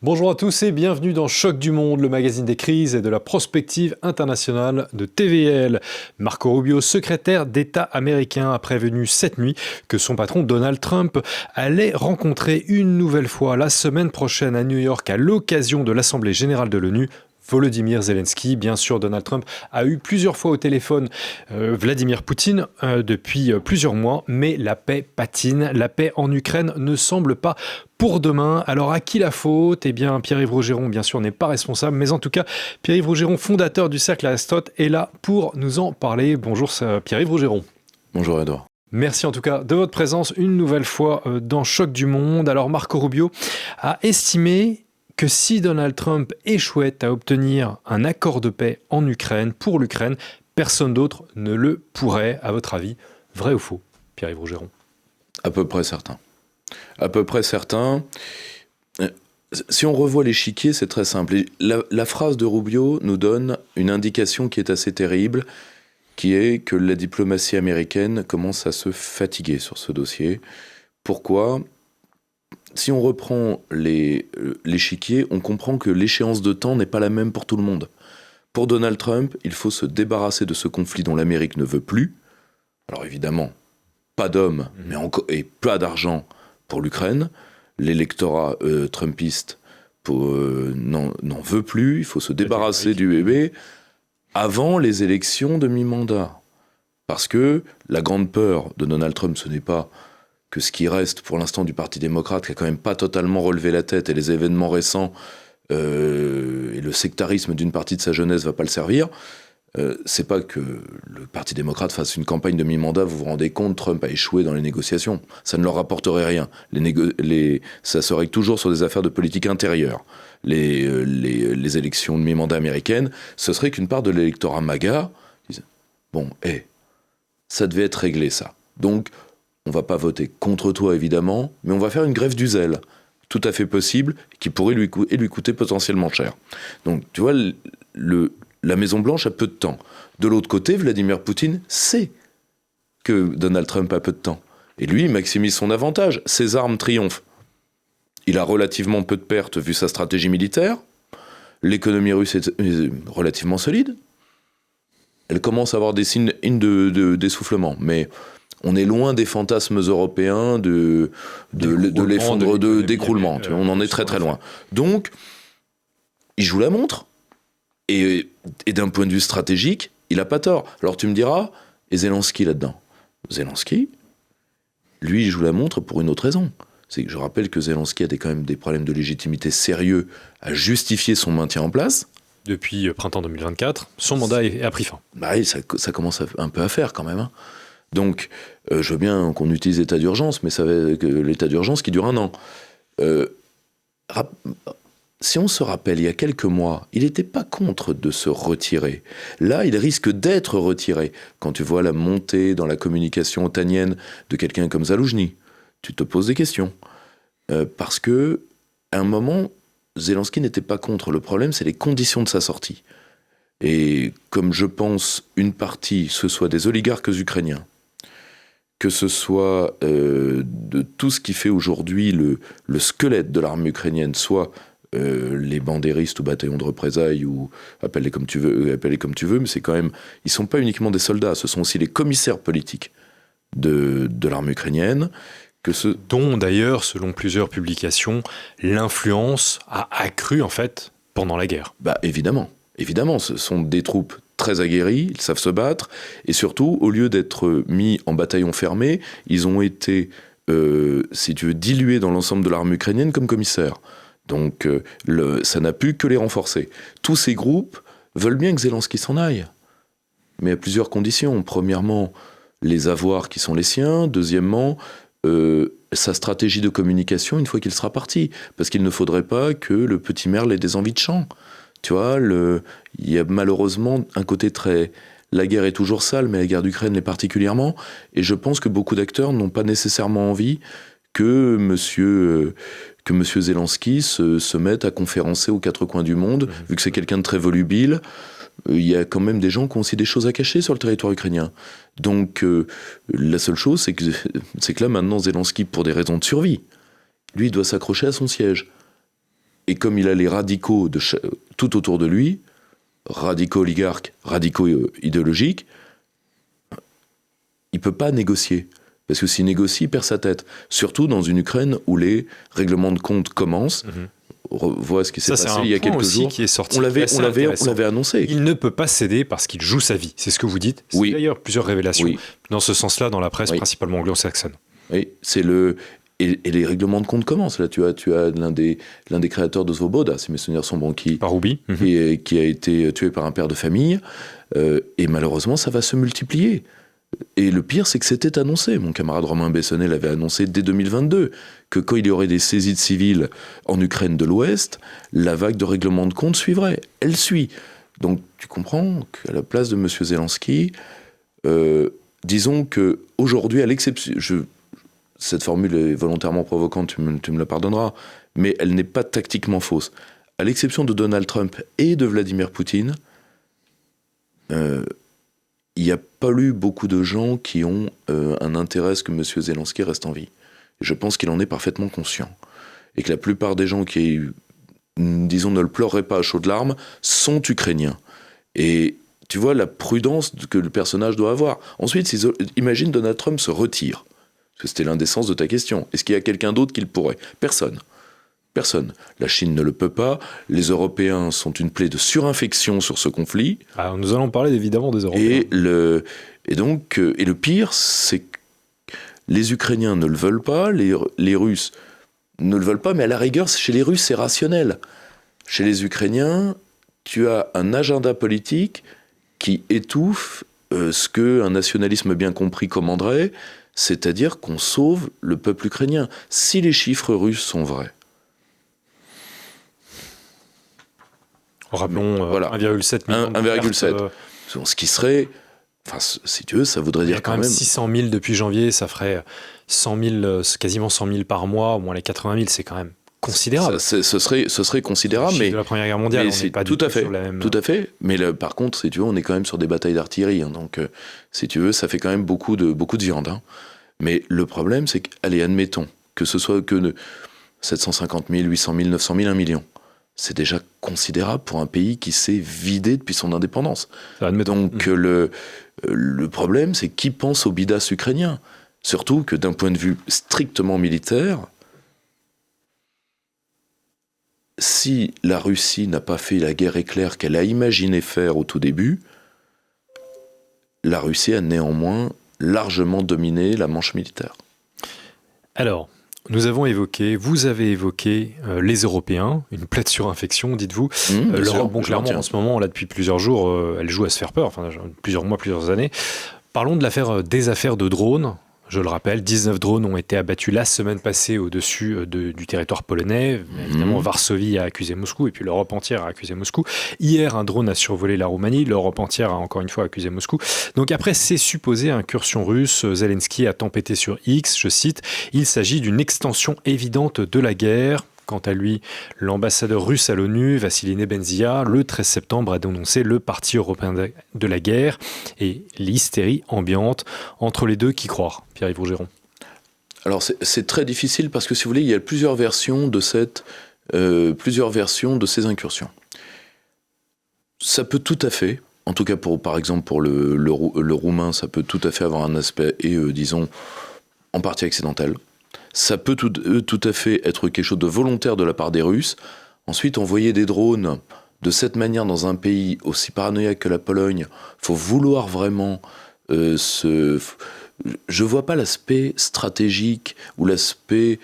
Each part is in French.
Bonjour à tous et bienvenue dans Choc du Monde, le magazine des crises et de la prospective internationale de TVL. Marco Rubio, secrétaire d'État américain, a prévenu cette nuit que son patron Donald Trump allait rencontrer une nouvelle fois la semaine prochaine à New York à l'occasion de l'Assemblée générale de l'ONU Volodymyr Zelensky. Bien sûr, Donald Trump a eu plusieurs fois au téléphone Vladimir Poutine depuis plusieurs mois, mais la paix patine. La paix en Ukraine ne semble pas pour demain. Alors à qui la faute ? Eh bien, Pierre-Yves Rougeron, bien sûr, n'est pas responsable, mais en tout cas, Pierre-Yves Rougeron, fondateur du Cercle Aristote, est là pour nous en parler. Bonjour Pierre-Yves Rougeron. Bonjour Edouard. Merci en tout cas de votre présence une nouvelle fois dans Choc du Monde. Alors Marco Rubio a estimé que si Donald Trump échouait à obtenir un accord de paix en Ukraine, pour l'Ukraine, personne d'autre ne le pourrait. À votre avis, vrai ou faux, Pierre-Yves Rougeron ? À peu près certain. À peu près certain. Si on revoit l'échiquier, c'est très simple. La phrase de Rubio nous donne une indication qui est assez terrible, qui est que la diplomatie américaine commence à se fatiguer sur ce dossier. Pourquoi ? Si on reprend l'échiquier, on comprend que l'échéance de temps n'est pas la même pour tout le monde. Pour Donald Trump, il faut se débarrasser de ce conflit dont l'Amérique ne veut plus. Alors évidemment, pas d'hommes, et pas d'argent pour l'Ukraine. L'électorat trumpiste n'en veut plus. Il faut se débarrasser du bébé avant les élections de mi-mandat. Parce que la grande peur de Donald Trump, ce n'est pas que ce qui reste pour l'instant du Parti démocrate, qui a quand même pas totalement relevé la tête, et les événements récents et le sectarisme d'une partie de sa jeunesse va pas le servir. C'est pas que le Parti démocrate fasse une campagne de mi-mandat, vous vous rendez compte, Trump a échoué dans les négociations. Ça ne leur rapporterait rien. Ça se règle toujours sur des affaires de politique intérieure. Les élections de mi-mandat américaines, ce serait qu'une part de l'électorat MAGA disent « Bon, ça devait être réglé, ça. Donc, on va pas voter contre toi, évidemment, mais on va faire une grève du zèle, tout à fait possible, qui pourrait lui coûter potentiellement cher. » Donc, tu vois, la Maison-Blanche a peu de temps. De l'autre côté, Vladimir Poutine sait que Donald Trump a peu de temps. Et lui, il maximise son avantage. Ses armes triomphent. Il a relativement peu de pertes vu sa stratégie militaire. L'économie russe est relativement solide. Elle commence à avoir des signes d'essoufflement, mais on est loin des fantasmes européens d'écroulement. On en est très très loin. Donc, il joue la montre. Et d'un point de vue stratégique, il n'a pas tort. Alors tu me diras, et Zelensky là-dedans ? Zelensky, lui, il joue la montre pour une autre raison. C'est que je rappelle que Zelensky a quand même des problèmes de légitimité sérieux à justifier son maintien en place. Depuis printemps 2024, son mandat a pris fin. Bah oui, ça commence un peu à faire quand même. Hein. Donc, je veux bien qu'on utilise l'état d'urgence, mais ça va être l'état d'urgence qui dure 1 an. Si on se rappelle, il y a quelques mois, il n'était pas contre de se retirer. Là, il risque d'être retiré. Quand tu vois la montée dans la communication otanienne de quelqu'un comme Zaloujny, tu te poses des questions. Parce que, à un moment, Zelensky n'était pas contre. Le problème, c'est les conditions de sa sortie. Et comme je pense, une partie, ce soit des oligarques ukrainiens, que ce soit de tout ce qui fait aujourd'hui le squelette de l'armée ukrainienne, soit les bandéristes ou bataillons de représailles, ou appelle-les comme tu veux, mais c'est quand même, ils sont pas uniquement des soldats, ce sont aussi les commissaires politiques de l'armée ukrainienne, dont d'ailleurs, selon plusieurs publications, l'influence a accru en fait pendant la guerre. Bah évidemment, ce sont des troupes très aguerris, ils savent se battre, et surtout, au lieu d'être mis en bataillon fermé, ils ont été, si tu veux, dilués dans l'ensemble de l'armée ukrainienne comme commissaires. Donc, ça n'a pu que les renforcer. Tous ces groupes veulent bien que Zelensky s'en aille, mais à plusieurs conditions. Premièrement, les avoirs qui sont les siens. Deuxièmement, sa stratégie de communication une fois qu'il sera parti, parce qu'il ne faudrait pas que le petit merle ait des envies de chant. Tu vois, il y a malheureusement un côté très... La guerre est toujours sale, mais la guerre d'Ukraine l'est particulièrement. Et je pense que beaucoup d'acteurs n'ont pas nécessairement envie que monsieur Zelensky se mette à conférencer aux 4 coins du monde, vu que c'est quelqu'un de très volubile. Il y a quand même des gens qui ont aussi des choses à cacher sur le territoire ukrainien. Donc, la seule chose, c'est que là, maintenant, Zelensky, pour des raisons de survie, lui, il doit s'accrocher à son siège. et comme il a les radicaux tout autour de lui, radicaux oligarques, radicaux idéologiques, il ne peut pas négocier. Parce que s'il négocie, il perd sa tête. Surtout dans une Ukraine où les règlements de compte commencent. On voit ce qui s'est passé il y a quelques jours. Qui est sorti, on l'avait annoncé. Il ne peut pas céder parce qu'il joue sa vie. C'est ce que vous dites. C'est d'ailleurs plusieurs révélations dans ce sens-là dans la presse, principalement anglo-saxonne. Oui, c'est le... Et les règlements de compte commencent. Là, tu as l'un des créateurs de Svoboda, si mes souvenirs sont bons, qui a été tué par un père de famille. Et malheureusement, ça va se multiplier. Et le pire, c'est que c'était annoncé. Mon camarade Romain Bessonnet l'avait annoncé dès 2022, que quand il y aurait des saisies de civils en Ukraine de l'Ouest, la vague de règlement de compte suivrait. Elle suit. Donc tu comprends qu'à la place de M. Zelensky, disons qu'aujourd'hui, à l'exception... Cette formule est volontairement provocante, tu me la pardonneras, mais elle n'est pas tactiquement fausse. À l'exception de Donald Trump et de Vladimir Poutine, il n'y a pas eu beaucoup de gens qui ont un intérêt à ce que M. Zelensky reste en vie. Et je pense qu'il en est parfaitement conscient. Et que la plupart des gens qui, disons, ne le pleureraient pas à chaudes larmes, sont ukrainiens. Et tu vois la prudence que le personnage doit avoir. Ensuite, imagine Donald Trump se retire. Parce que c'était l'indécence de ta question. Est-ce qu'il y a quelqu'un d'autre qui le pourrait ? Personne. Personne. La Chine ne le peut pas. Les Européens sont une plaie de surinfection sur ce conflit. Nous allons parler évidemment des Européens. Et le pire, c'est que les Ukrainiens ne le veulent pas, les Russes ne le veulent pas, mais à la rigueur, chez les Russes, c'est rationnel. Chez les Ukrainiens, tu as un agenda politique qui étouffe ce qu'un nationalisme bien compris commanderait, c'est-à-dire qu'on sauve le peuple ukrainien. Si les chiffres russes sont vrais. Rappelons 1,7 million. 1,7. Ce qui serait, si tu veux, ça voudrait dire quand même 600 000 depuis janvier, ça ferait 100 000, quasiment 100 000 par mois, au moins les 80 000, c'est quand même considérable. Ce serait considérable, mais de la Première Guerre mondiale, on n'est pas du tout sur la même. Tout à fait. Mais par contre, si tu veux, on est quand même sur des batailles d'artillerie, hein, donc si tu veux, ça fait quand même beaucoup de viande. Hein. Mais le problème, c'est qu'allez, admettons que ce soit que 750 000, 800 000, 900 000, 1 million. C'est déjà considérable pour un pays qui s'est vidé depuis son indépendance. Donc le problème, c'est qui pense au bidas ukrainien. Surtout que d'un point de vue strictement militaire, si la Russie n'a pas fait la guerre éclair qu'elle a imaginé faire au tout début, la Russie a néanmoins largement dominé la manche militaire. Alors, vous avez évoqué les Européens, une plaie de surinfection, dites-vous. L'Europe, clairement, en ce moment, là, depuis plusieurs jours, elle joue à se faire peur, plusieurs mois, plusieurs années. Parlons de des affaires de drones. Je le rappelle, 19 drones ont été abattus la semaine passée au-dessus du territoire polonais. Évidemment, Varsovie a accusé Moscou et puis l'Europe entière a accusé Moscou. Hier, un drone a survolé la Roumanie. L'Europe entière a encore une fois accusé Moscou. Donc après ces supposées incursions russes, Zelensky a tempêté sur X, je cite, « Il s'agit d'une extension évidente de la guerre ». Quant à lui, l'ambassadeur russe à l'ONU, Vassily Nebenzia, le 13 septembre a dénoncé le Parti européen de la guerre et l'hystérie ambiante entre les deux. Qui croire, Pierre-Yves Rougeron ? Alors c'est très difficile parce que si vous voulez, il y a plusieurs versions de ces incursions. Ça peut tout à fait, en tout cas par exemple pour le roumain, ça peut tout à fait avoir un aspect, disons, en partie accidentel. Ça peut tout à fait être quelque chose de volontaire de la part des Russes. Ensuite, envoyer des drones de cette manière dans un pays aussi paranoïaque que la Pologne, il faut vouloir vraiment je vois pas l'aspect stratégique ou l'aspect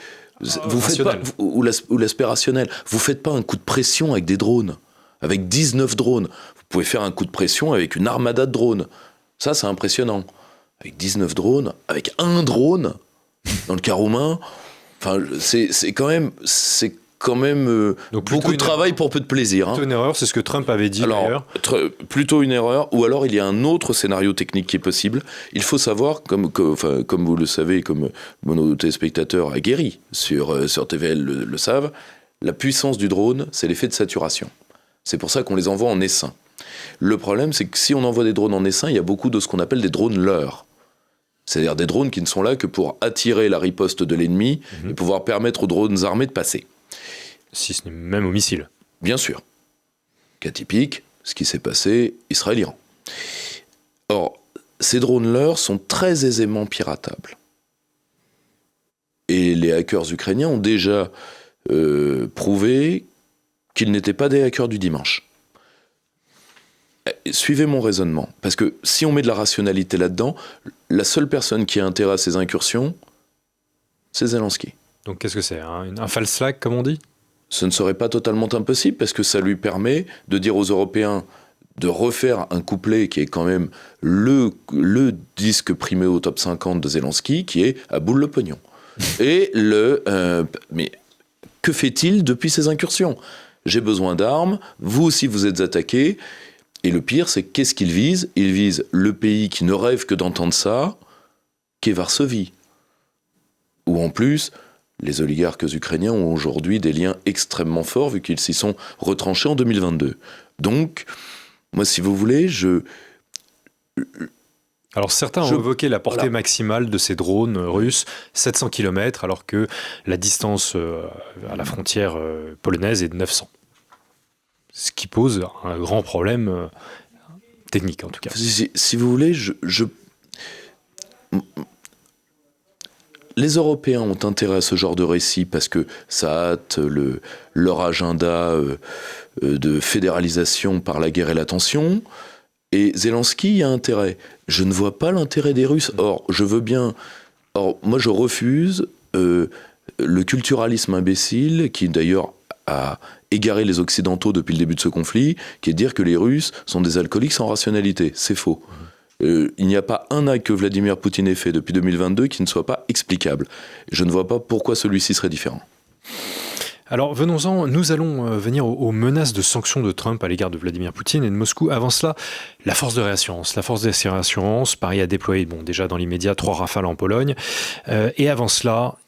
ou l'aspect rationnel. Vous faites pas un coup de pression avec des drones, avec 19 drones. Vous pouvez faire un coup de pression avec une armada de drones. Ça, c'est impressionnant. Avec 19 drones, avec un drone. Dans le cas roumain, c'est quand même beaucoup de travail pour peu de plaisir. Plutôt une erreur, c'est ce que Trump avait dit d'ailleurs. Plutôt une erreur, ou alors il y a un autre scénario technique qui est possible. Il faut savoir, comme vous le savez, comme nos téléspectateurs aguerris sur TVL le savent, la puissance du drone, c'est l'effet de saturation. C'est pour ça qu'on les envoie en essaim. Le problème, c'est que si on envoie des drones en essaim, il y a beaucoup de ce qu'on appelle des drones leurres. C'est-à-dire des drones qui ne sont là que pour attirer la riposte de l'ennemi et pouvoir permettre aux drones armés de passer. Si ce n'est même aux missiles. Bien sûr. Cas typique, ce qui s'est passé Israël-Iran. Or, ces drones-là sont très aisément piratables. Et les hackers ukrainiens ont déjà prouvé qu'ils n'étaient pas des hackers du dimanche. Suivez mon raisonnement, parce que si on met de la rationalité là-dedans, la seule personne qui a intérêt à ces incursions, c'est Zelensky. Donc qu'est-ce que c'est, un false flag, comme on dit ? Ce ne serait pas totalement impossible, parce que ça lui permet de dire aux Européens de refaire un couplet qui est quand même le disque primé au top 50 de Zelensky, qui est à boule le pognon. Et mais que fait-il depuis ces incursions ? J'ai besoin d'armes, vous aussi vous êtes attaqués. Et le pire, c'est qu'est-ce qu'il vise ? Il vise le pays qui ne rêve que d'entendre ça, qui est Varsovie. Où en plus, les oligarques ukrainiens ont aujourd'hui des liens extrêmement forts, vu qu'ils s'y sont retranchés en 2022. Donc, moi, si vous voulez, Alors certains ont évoqué la portée maximale de ces drones russes, 700 km, alors que la distance à la frontière polonaise est de 900. Ce qui pose un grand problème technique, en tout cas. Si vous voulez, les Européens ont intérêt à ce genre de récit parce que ça hâte leur agenda de fédéralisation par la guerre et la tension. Et Zelensky y a intérêt. Je ne vois pas l'intérêt des Russes. Or, moi, je refuse le culturalisme imbécile qui, d'ailleurs, a égaré les Occidentaux depuis le début de ce conflit, qui est de dire que les Russes sont des alcooliques sans rationalité. C'est faux. Il n'y a pas un acte que Vladimir Poutine ait fait depuis 2022 qui ne soit pas explicable. Je ne vois pas pourquoi celui-ci serait différent. Alors venons-en, nous allons venir aux menaces de sanctions de Trump à l'égard de Vladimir Poutine et de Moscou. Avant cela, la force de réassurance. La force de réassurance, Paris a déployé déjà dans l'immédiat 3 Rafales en Pologne. Et avant cela,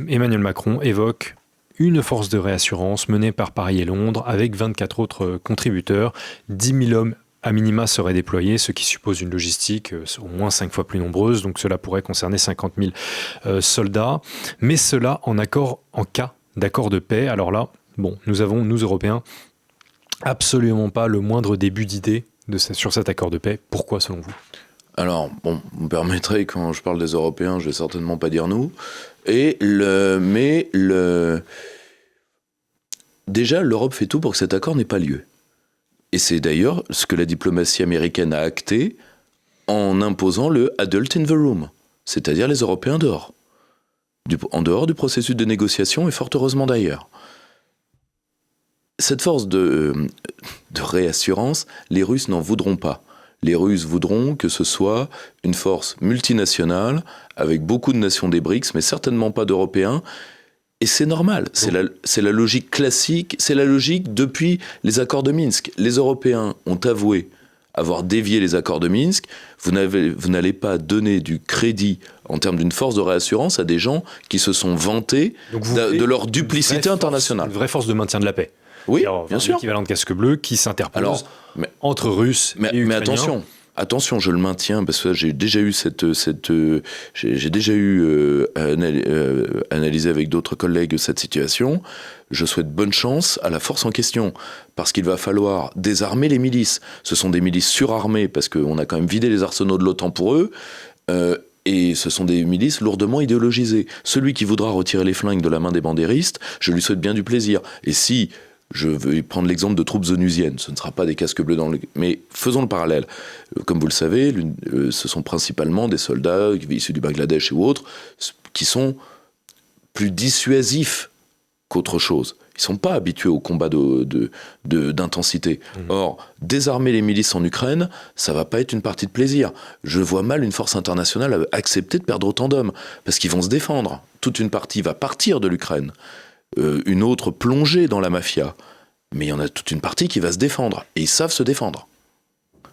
Emmanuel Macron évoque une force de réassurance menée par Paris et Londres avec 24 autres contributeurs. 10 000 hommes à minima seraient déployés, ce qui suppose une logistique au moins 5 fois plus nombreuse. Donc cela pourrait concerner 50 000 soldats. Mais cela en cas d'accord de paix. Alors là, nous avons, nous Européens, absolument pas le moindre début d'idée sur cet accord de paix. Pourquoi, selon vous ? Alors, vous me permettrez, quand je parle des Européens, je vais certainement pas dire nous. Déjà, l'Europe fait tout pour que cet accord n'ait pas lieu. Et c'est d'ailleurs ce que la diplomatie américaine a acté en imposant le adult in the room, c'est-à-dire les Européens dehors. En dehors du processus de négociation, et fort heureusement d'ailleurs. Cette force de réassurance, les Russes n'en voudront pas. Les Russes voudront que ce soit une force multinationale, avec beaucoup de nations des BRICS, mais certainement pas d'Européens. Et c'est normal, c'est la logique classique, c'est la logique depuis les accords de Minsk. Les Européens ont avoué avoir dévié les accords de Minsk. Vous n'allez pas donner du crédit en termes d'une force de réassurance à des gens qui se sont vantés de leur duplicité internationale. Une vraie force de maintien de la paix. Oui, bien sûr. L'équivalent de casque bleu qui s'interpose entre Russes et Ukrainiens. Mais attention, je le maintiens parce que j'ai déjà eu analysé avec d'autres collègues cette situation. Je souhaite bonne chance à la force en question parce qu'il va falloir désarmer les milices. Ce sont des milices surarmées parce qu'on a quand même vidé les arsenaux de l'OTAN pour eux. Et ce sont des milices lourdement idéologisées. Celui qui voudra retirer les flingues de la main des bandéristes, je lui souhaite bien du plaisir. Et si je vais prendre l'exemple de troupes onusiennes, ce ne sera pas des casques bleus mais faisons le parallèle. Comme vous le savez, ce sont principalement des soldats issus du Bangladesh ou autres qui sont plus dissuasifs qu'autre chose. Ils ne sont pas habitués au combat d'intensité. Or, désarmer les milices en Ukraine, ça ne va pas être une partie de plaisir. Je vois mal une force internationale accepter de perdre autant d'hommes, parce qu'ils vont se défendre. Toute une partie va partir de l'Ukraine. Une autre plongée dans la mafia. Mais il y en a toute une partie qui va se défendre. Et ils savent se défendre.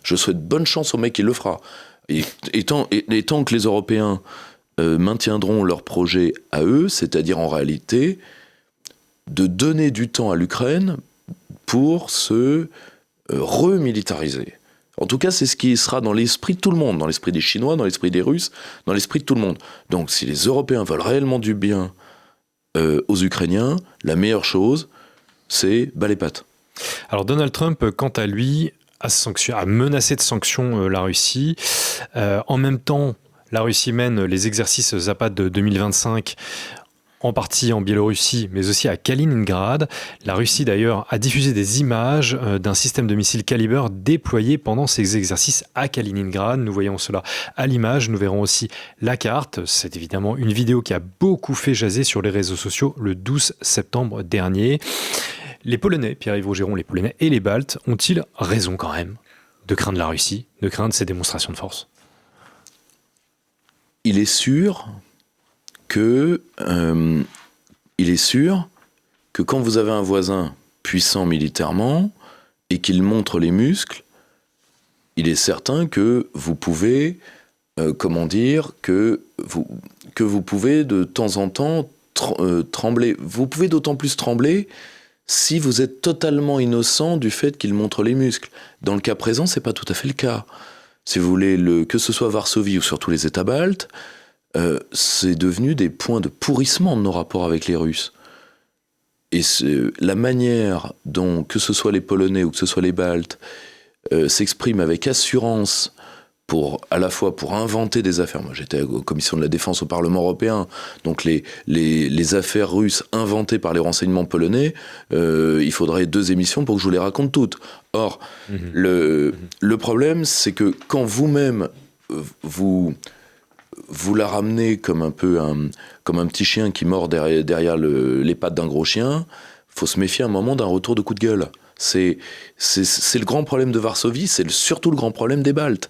Je souhaite bonne chance au mec qui le fera. Et tant que les Européens maintiendront leur projet à eux, c'est-à-dire en réalité de donner du temps à l'Ukraine pour se remilitariser. En tout cas, c'est ce qui sera dans l'esprit de tout le monde, dans l'esprit des Chinois, dans l'esprit des Russes, dans l'esprit de tout le monde. Donc si les Européens veulent réellement du bien aux Ukrainiens, la meilleure chose, c'est bas les pattes. Alors Donald Trump, quant à lui, a menacé de sanctions la Russie. En même temps, la Russie mène les exercices Zapad de 2025 en partie en Biélorussie, mais aussi à Kaliningrad. La Russie, d'ailleurs, a diffusé des images d'un système de missiles Kaliber déployé pendant ces exercices à Kaliningrad. Nous voyons cela à l'image. Nous verrons aussi la carte. C'est évidemment une vidéo qui a beaucoup fait jaser sur les réseaux sociaux le 12 septembre dernier. Les Polonais, Pierre-Yves Rougeron, les Polonais et les Baltes ont-ils raison quand même de craindre la Russie, de craindre ces démonstrations de force ? Il est sûr que quand vous avez un voisin puissant militairement et qu'il montre les muscles, il est certain que vous pouvez, que vous pouvez de temps en temps trembler. Vous pouvez d'autant plus trembler si vous êtes totalement innocent du fait qu'il montre les muscles. Dans le cas présent, c'est pas tout à fait le cas. Si vous voulez, que ce soit Varsovie ou surtout les États baltes, c'est devenu des points de pourrissement de nos rapports avec les Russes. Et la manière dont, que ce soit les Polonais ou que ce soit les Baltes, s'expriment avec assurance à la fois pour inventer des affaires. Moi, j'étais aux commissions de la défense au Parlement européen, donc les affaires russes inventées par les renseignements polonais, il faudrait 2 émissions pour que je vous les raconte toutes. Or, le problème, c'est que quand vous-même, vous la ramenez comme un petit chien qui mord derrière les pattes d'un gros chien, faut se méfier un moment d'un retour de coup de gueule. C'est le grand problème de Varsovie, c'est surtout le grand problème des Baltes.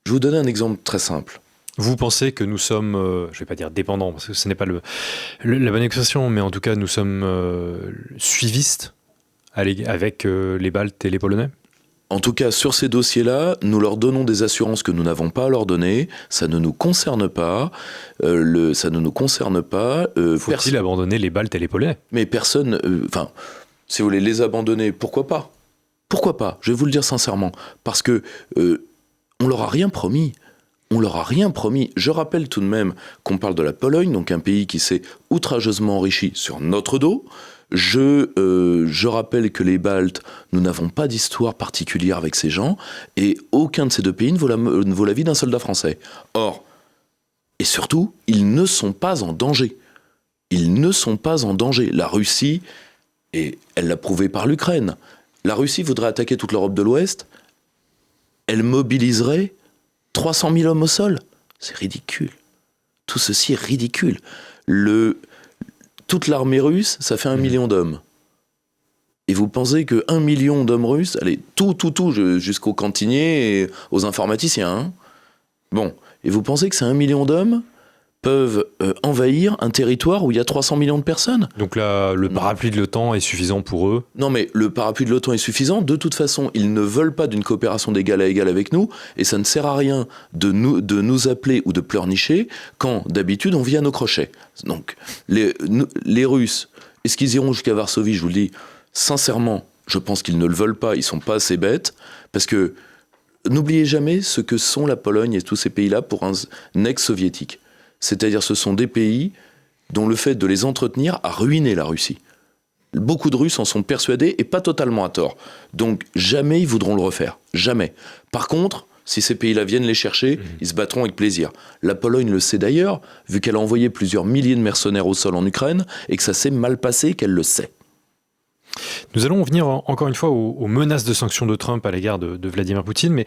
Je vais vous donner un exemple très simple. Vous pensez que nous sommes, je ne vais pas dire dépendants, parce que ce n'est pas la bonne expression, mais en tout cas nous sommes suivistes avec les Baltes et les Polonais ? En tout cas, sur ces dossiers-là, nous leur donnons des assurances que nous n'avons pas à leur donner. Ça ne nous concerne pas. Faut-il abandonner les Baltes et les Polonais ? Mais personne... si vous voulez les abandonner, pourquoi pas ? Pourquoi pas ? Je vais vous le dire sincèrement. Parce que on leur a rien promis. On leur a rien promis. Je rappelle tout de même qu'on parle de la Pologne, donc un pays qui s'est outrageusement enrichi sur notre dos. Je rappelle que les Baltes, nous n'avons pas d'histoire particulière avec ces gens, et aucun de ces 2 pays ne vaut la vie d'un soldat français. Or, et surtout, ils ne sont pas en danger. Ils ne sont pas en danger. La Russie, et elle l'a prouvé par l'Ukraine, la Russie voudrait attaquer toute l'Europe de l'Ouest, elle mobiliserait 300 000 hommes au sol. C'est ridicule. Tout ceci est ridicule. Toute l'armée russe, ça fait 1 million d'hommes. Et vous pensez que 1 million d'hommes russes, allez, tout, jusqu'aux cantiniers et aux informaticiens, hein. Bon, et vous pensez que ces 1 million d'hommes peuvent envahir un territoire où il y a 300 millions de personnes ? Donc là, le parapluie de l'OTAN est suffisant pour eux ? Non, mais le parapluie de l'OTAN est suffisant. De toute façon, ils ne veulent pas d'une coopération d'égal à égal avec nous, et ça ne sert à rien de nous appeler ou de pleurnicher quand, d'habitude, on vit à nos crochets. Donc, les Russes, est-ce qu'ils iront jusqu'à Varsovie ? Je vous le dis, sincèrement, je pense qu'ils ne le veulent pas, ils sont pas assez bêtes, parce que n'oubliez jamais ce que sont la Pologne et tous ces pays-là pour un ex-soviétique. C'est-à-dire ce sont des pays dont le fait de les entretenir a ruiné la Russie. Beaucoup de Russes en sont persuadés, et pas totalement à tort. Donc jamais ils voudront le refaire. Jamais. Par contre, si ces pays-là viennent les chercher, ils se battront avec plaisir. La Pologne le sait d'ailleurs, vu qu'elle a envoyé plusieurs milliers de mercenaires au sol en Ukraine, et que ça s'est mal passé, qu'elle le sait. Nous allons revenir encore une fois aux menaces de sanctions de Trump à l'égard de Vladimir Poutine, mais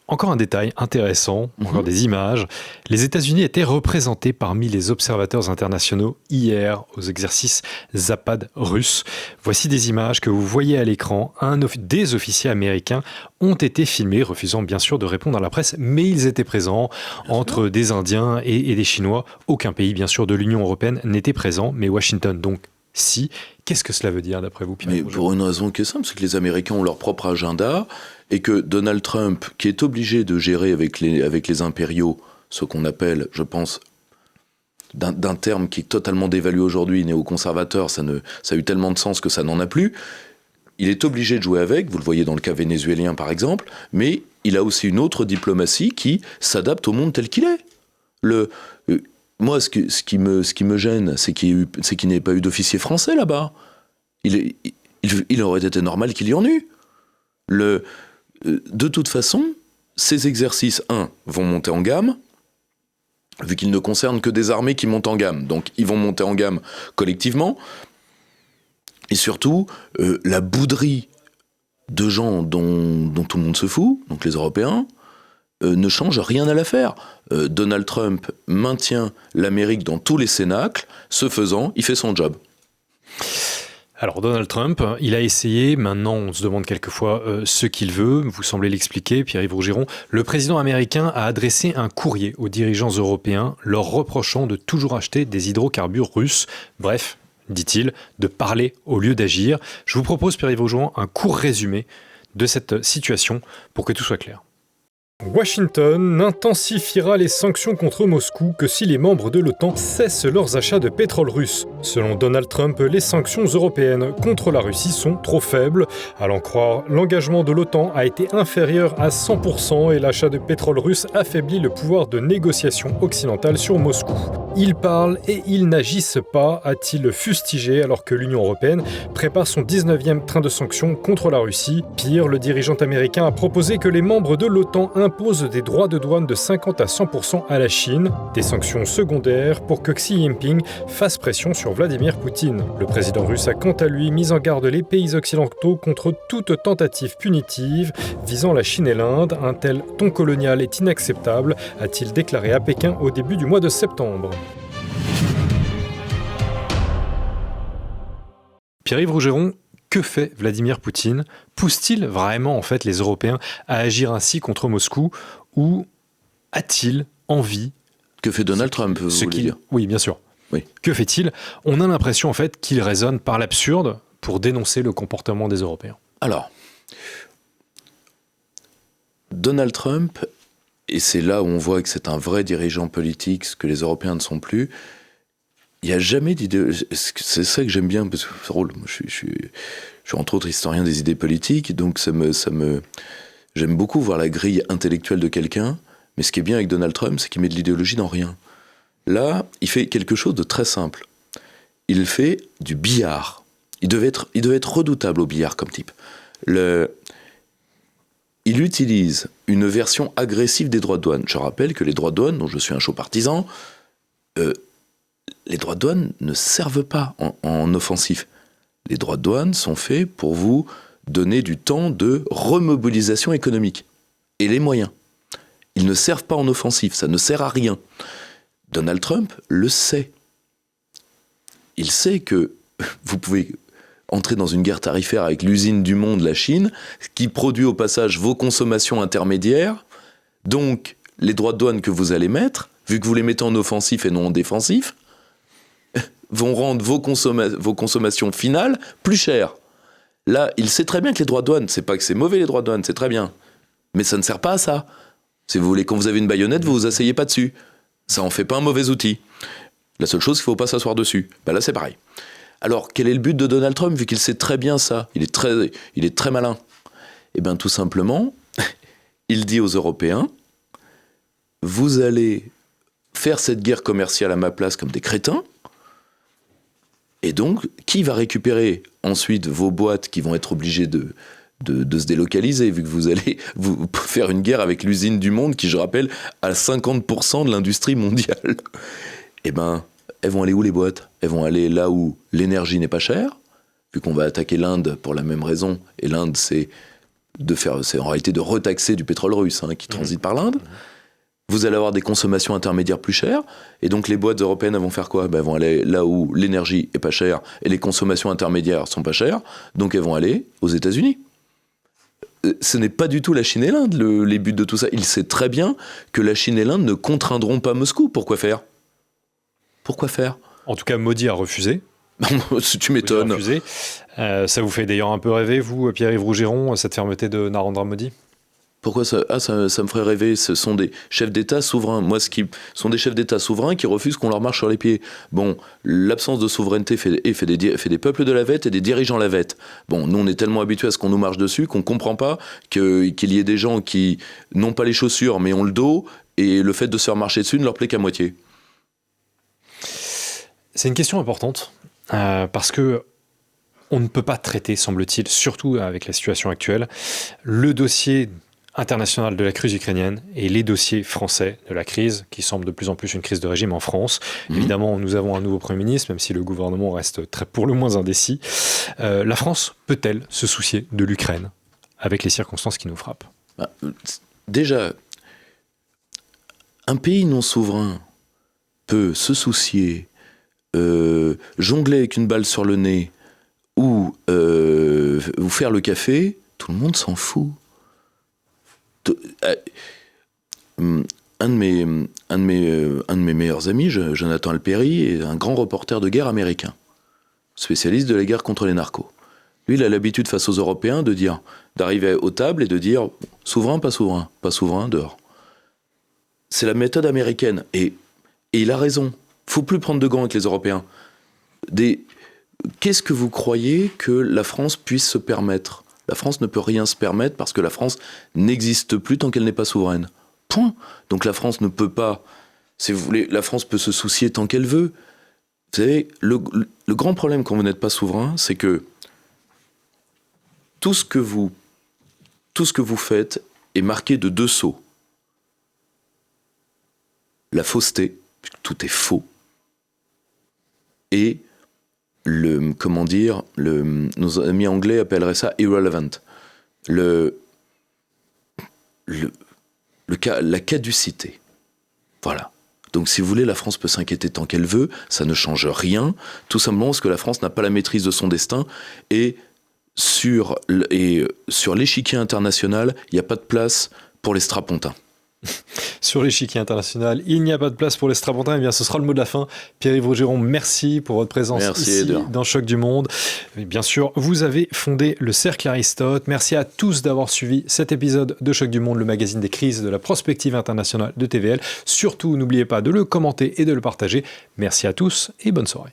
encore un détail intéressant, encore des images. Les États-Unis étaient représentés parmi les observateurs internationaux hier aux exercices Zapad russes. Voici des images que vous voyez à l'écran. Des officiers américains ont été filmés, refusant bien sûr de répondre à la presse, mais ils étaient présents entre des Indiens et des Chinois. Aucun pays, bien sûr, de l'Union européenne n'était présent, mais Washington donc. Si, qu'est-ce que cela veut dire d'après vous, Pierre ? Mais pour une raison qui est simple, c'est que les Américains ont leur propre agenda et que Donald Trump, qui est obligé de gérer avec les impériaux, ce qu'on appelle, je pense, d'un terme qui est totalement dévalué aujourd'hui, néoconservateur, ça a eu tellement de sens que ça n'en a plus, il est obligé de jouer avec, vous le voyez dans le cas vénézuélien par exemple, mais il a aussi une autre diplomatie qui s'adapte au monde tel qu'il est. Moi, ce qui me gêne, c'est qu'il n'y ait pas eu d'officier français là-bas. Il aurait été normal qu'il y en eût. De toute façon, ces exercices, vont monter en gamme, vu qu'ils ne concernent que des armées qui montent en gamme. Donc, ils vont monter en gamme collectivement. Et surtout, la bouderie de gens dont tout le monde se fout, donc les Européens, ne change rien à l'affaire. Donald Trump maintient l'Amérique dans tous les cénacles. Ce faisant, il fait son job. Alors Donald Trump, il a essayé, maintenant on se demande quelquefois ce qu'il veut, vous semblez l'expliquer, Pierre-Yves Rougiron. Le président américain a adressé un courrier aux dirigeants européens leur reprochant de toujours acheter des hydrocarbures russes. Bref, dit-il, de parler au lieu d'agir. Je vous propose, Pierre-Yves Rougiron, un court résumé de cette situation pour que tout soit clair. Washington n'intensifiera les sanctions contre Moscou que si les membres de l'OTAN cessent leurs achats de pétrole russe. Selon Donald Trump, les sanctions européennes contre la Russie sont trop faibles. À l'en croire, l'engagement de l'OTAN a été inférieur à 100% et l'achat de pétrole russe affaiblit le pouvoir de négociation occidentale sur Moscou. Ils parlent et ils n'agissent pas, a-t-il fustigé alors que l'Union européenne prépare son 19e train de sanctions contre la Russie. Pire, le dirigeant américain a proposé que les membres de l'OTAN impose des droits de douane de 50 à 100% à la Chine, des sanctions secondaires pour que Xi Jinping fasse pression sur Vladimir Poutine. Le président russe a quant à lui mis en garde les pays occidentaux contre toute tentative punitive visant la Chine et l'Inde. Un tel ton colonial est inacceptable, a-t-il déclaré à Pékin au début du mois de septembre. Pierre-Yves Rougiron, que fait Vladimir Poutine? Pousse-t-il vraiment en fait les Européens à agir ainsi contre Moscou ou a-t-il envie? Que fait Donald Trump, vous voulez dire? Oui, bien sûr. Oui. Que fait-il? On a l'impression en fait qu'il raisonne par l'absurde pour dénoncer le comportement des Européens. Alors, Donald Trump, et c'est là où on voit que c'est un vrai dirigeant politique, ce que les Européens ne sont plus, il n'y a jamais d'idée. C'est ça que j'aime bien, parce que c'est drôle. Je suis entre autres historien des idées politiques, donc j'aime beaucoup voir la grille intellectuelle de quelqu'un. Mais ce qui est bien avec Donald Trump, c'est qu'il met de l'idéologie dans rien. Là, il fait quelque chose de très simple. Il fait du billard. Il devait être redoutable au billard comme type. Il utilise une version agressive des droits de douane. Je rappelle que les droits de douane, dont je suis un chaud partisan, les droits de douane ne servent pas en offensif. Les droits de douane sont faits pour vous donner du temps de remobilisation économique et les moyens. Ils ne servent pas en offensif, ça ne sert à rien. Donald Trump le sait. Il sait que vous pouvez entrer dans une guerre tarifaire avec l'usine du monde, la Chine, qui produit au passage vos consommations intermédiaires. Donc, les droits de douane que vous allez mettre, vu que vous les mettez en offensif et non en défensif, vont rendre vos consommations finales plus chères. Là, il sait très bien que les droits de douane, c'est pas que c'est mauvais les droits de douane, c'est très bien. Mais ça ne sert pas à ça. Si vous voulez, quand vous avez une baïonnette, vous vous asseyez pas dessus. Ça en fait pas un mauvais outil. La seule chose, il faut pas s'asseoir dessus. Ben là, c'est pareil. Alors, quel est le but de Donald Trump, vu qu'il sait très bien ça? Il est très malin. Eh bien, tout simplement, il dit aux Européens, vous allez faire cette guerre commerciale à ma place comme des crétins. Et donc, qui va récupérer ensuite vos boîtes qui vont être obligées de se délocaliser, vu que vous allez vous faire une guerre avec l'usine du monde qui, je rappelle, a 50% de l'industrie mondiale. Eh ben, elles vont aller où les boîtes? Elles vont aller là où l'énergie n'est pas chère, vu qu'on va attaquer l'Inde pour la même raison. Et l'Inde, c'est en réalité de retaxer du pétrole russe qui transite par l'Inde. Vous allez avoir des consommations intermédiaires plus chères, et donc les boîtes européennes elles vont faire quoi? Elles vont aller là où l'énergie est pas chère et les consommations intermédiaires sont pas chères, donc elles vont aller aux États-Unis. Ce n'est pas du tout la Chine et l'Inde les buts de tout ça. Il sait très bien que la Chine et l'Inde ne contraindront pas Moscou. Pourquoi faire? En tout cas, Modi a refusé. Tu m'étonnes. Ça vous fait d'ailleurs un peu rêver, vous, Pierre-Yves Rougiron, cette fermeté de Narendra Modi? Pourquoi ça? Ça me ferait rêver. Ce sont des chefs d'État souverains. Sont des chefs d'État souverains qui refusent qu'on leur marche sur les pieds. Bon, l'absence de souveraineté fait des peuples de la vête et des dirigeants la vête. Bon, nous, on est tellement habitués à ce qu'on nous marche dessus qu'on comprend pas qu'il y ait des gens qui n'ont pas les chaussures mais ont le dos, et le fait de se faire marcher dessus ne leur plaît qu'à moitié. C'est une question importante parce que on ne peut pas traiter, semble-t-il, surtout avec la situation actuelle, le dossier international de la crise ukrainienne et les dossiers français de la crise, qui semble de plus en plus une crise de régime en France. Évidemment, nous avons un nouveau Premier ministre, même si le gouvernement reste pour le moins indécis. La France peut-elle se soucier de l'Ukraine avec les circonstances qui nous frappent ? Déjà, un pays non souverain peut se soucier, jongler avec une balle sur le nez ou vous faire le café, tout le monde s'en fout. Un de mes meilleurs amis, Jonathan Alperi, est un grand reporter de guerre américain, spécialiste de la guerre contre les narcos. Lui, il a l'habitude face aux Européens d'arriver aux tables et de dire souverain, pas souverain, dehors. C'est la méthode américaine et il a raison. Faut plus prendre de gants avec les Européens. Qu'est-ce que vous croyez que la France puisse se permettre ? La France ne peut rien se permettre parce que la France n'existe plus tant qu'elle n'est pas souveraine. Point. Donc la France ne peut pas, si vous voulez, la France peut se soucier tant qu'elle veut. Vous savez, le grand problème quand vous n'êtes pas souverain, c'est que tout ce que vous faites est marqué de 2 sceaux. La fausseté, tout est faux, et nos amis anglais appelleraient ça irrelevant. La caducité. Voilà. Donc si vous voulez, la France peut s'inquiéter tant qu'elle veut, ça ne change rien, tout simplement parce que la France n'a pas la maîtrise de son destin, et sur l'échiquier international, il n'y a pas de place pour les strapontins. Sur l'échiquier international, il n'y a pas de place pour les strapontins. Eh bien, ce sera le mot de la fin. Pierre-Yves Rougeron, merci pour votre présence ici dans Choc du Monde. Et bien sûr, vous avez fondé le Cercle Aristote. Merci à tous d'avoir suivi cet épisode de Choc du Monde, le magazine des crises et de la prospective internationale de TVL. Surtout, n'oubliez pas de le commenter et de le partager. Merci à tous et bonne soirée.